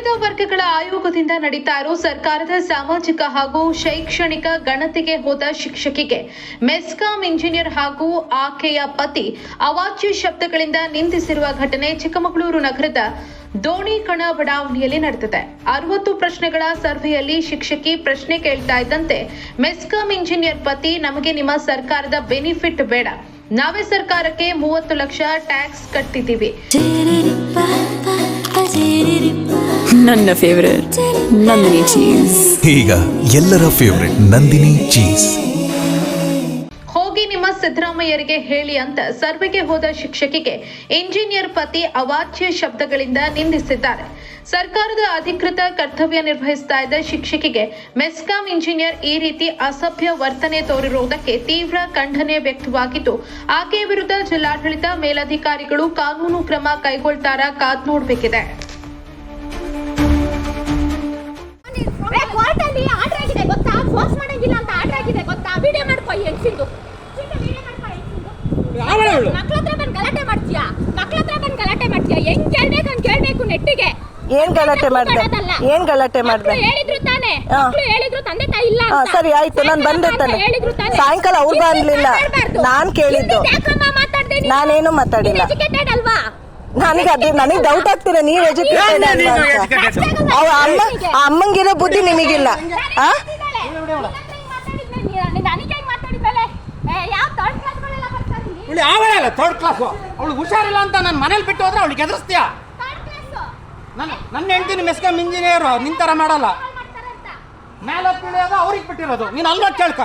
ಹಿಂದುಳಿದ ವರ್ಗಗಳ ಆಯೋಗದಿಂದ ನಡೀತಾ ಇರೋ ಸರ್ಕಾರದ ಸಾಮಾಜಿಕ ಹಾಗೂ ಶೈಕ್ಷಣಿಕ ಗಣತಿಗೆ ಹೋದ ಶಿಕ್ಷಕಿಗೆ ಮೆಸ್ಕಾಂ ಇಂಜಿನಿಯರ್ ಹಾಗೂ ಆಕೆಯ ಪತಿ ಅವಾಚ್ಯ ಶಬ್ದಗಳಿಂದ ನಿಂದಿಸಿರುವ ಘಟನೆ ಚಿಕ್ಕಮಗಳೂರು ನಗರದ ದೋಣಿಕಣ ಬಡಾವಣೆಯಲ್ಲಿ ನಡೆದಿದೆ. 60 ಪ್ರಶ್ನೆಗಳ ಸರ್ವೆಯಲ್ಲಿ ಶಿಕ್ಷಕಿ ಪ್ರಶ್ನೆ ಕೇಳ್ತಾ ಇದ್ದಂತೆ ಮೆಸ್ಕಾಂ ಇಂಜಿನಿಯರ್ ಪತಿ, ನಮಗೆ ನಿಮ್ಮ ಸರ್ಕಾರದ ಬೆನಿಫಿಟ್ ಬೇಡ, ನಾವೇ ಸರ್ಕಾರಕ್ಕೆ 30 ಲಕ್ಷ ಟ್ಯಾಕ್ಸ್ ಕಟ್ತಿದ್ದೀವಿ. ನನ್ನ ಫೇವರೇಟ್ ನಂದಿನಿ ಚೀಸ್. ಈಗ ಎಲ್ಲರ ಫೇವರೇಟ್ ನಂದಿನಿ ಚೀಸ್. ಹೋಗಿ ನಿಮ್ಮ ಸಿದ್ದರಾಮಯ್ಯರಿಗೆ ಹೇಳಿ ಅಂತ ಸರ್ವೆಗೆ ಹೋದ ಶಿಕ್ಷಕಿಗೆ ಇಂಜಿನಿಯರ್ ಪತಿ ಅವಾಚ್ಯ ಶಬ್ದಗಳಿಂದ ನಿಂದಿಸಿದ್ದಾರೆ. ಸರ್ಕಾರದ ಅಧಿಕೃತ ಕರ್ತವ್ಯ ನಿರ್ವಹಿಸ್ತಾ ಇದ್ದ ಶಿಕ್ಷಕಿಗೆ ಮೆಸ್ಕಾಂ ಇಂಜಿನಿಯರ್ ಈ ರೀತಿ ಅಸಭ್ಯ ವರ್ತನೆ ತೋರಿರುವುದಕ್ಕೆ ತೀವ್ರ ಖಂಡನೆ ವ್ಯಕ್ತವಾಗಿದ್ದು, ಆಕೆಯ ವಿರುದ್ಧ ಜಿಲ್ಲಾಡಳಿತ ಮೇಲಧಿಕಾರಿಗಳು ಕಾನೂನು ಕ್ರಮ ಕೈಗೊಳ್ತಾರ ಕಾದ್ ನೋಡಬೇಕಿದೆ. ಏನ್ ಗಲಾಟೆ ಮಾಡ್ದೆ ಸರಿ ಆಯ್ತು, ನಾನು ಬಂದಿರ್ತಾನೆ ಸಾಯಂಕಾಲ. ಅವ್ರು ಬಂದ್ಲಿಲ್ಲ, ನಾನ್ ಕೇಳಿದ್ದು, ನಾನೇನು ಮಾತಾಡಿಲ್ಲ. ನನಗೆ ಡೌಟ್ ಆಗ್ತಿದೆ, ನೀವ್ ಎಜುಕೇಟೆಡ್ ಅಲ್ವಾ ಅಂತ. ಅಮ್ಮಂಗಿರೋ ಬುದ್ಧಿ ನಿಮಗಿಲ್ಲ. ಥರ್ಡ್ ಕ್ಲಾಸ್ ಅವಳು ಹುಷಾರಿಲ್ಲ ಅಂತ ನಾನು ಮನೇಲಿ ಬಿಟ್ಟು ಹೋದ್ರೆ ಅವಳಿಗೆ ಎದುರಿಸ್ತೀಯ? ನನ್ನ ಹೆಂಡ್ತೀನಿ ಮೆಸ್ಕಾಂ ಇಂಜಿನಿಯರ್ ನಿಂತರ ಮಾಡಲ್ಲ, ಮೇಲೆ ತಿಳಿಯೋದು ಅವ್ರಿಗೆ ಬಿಟ್ಟಿರೋದು. ನೀನು ಅಲ್ವಾ ಕೇಳ್ಕ.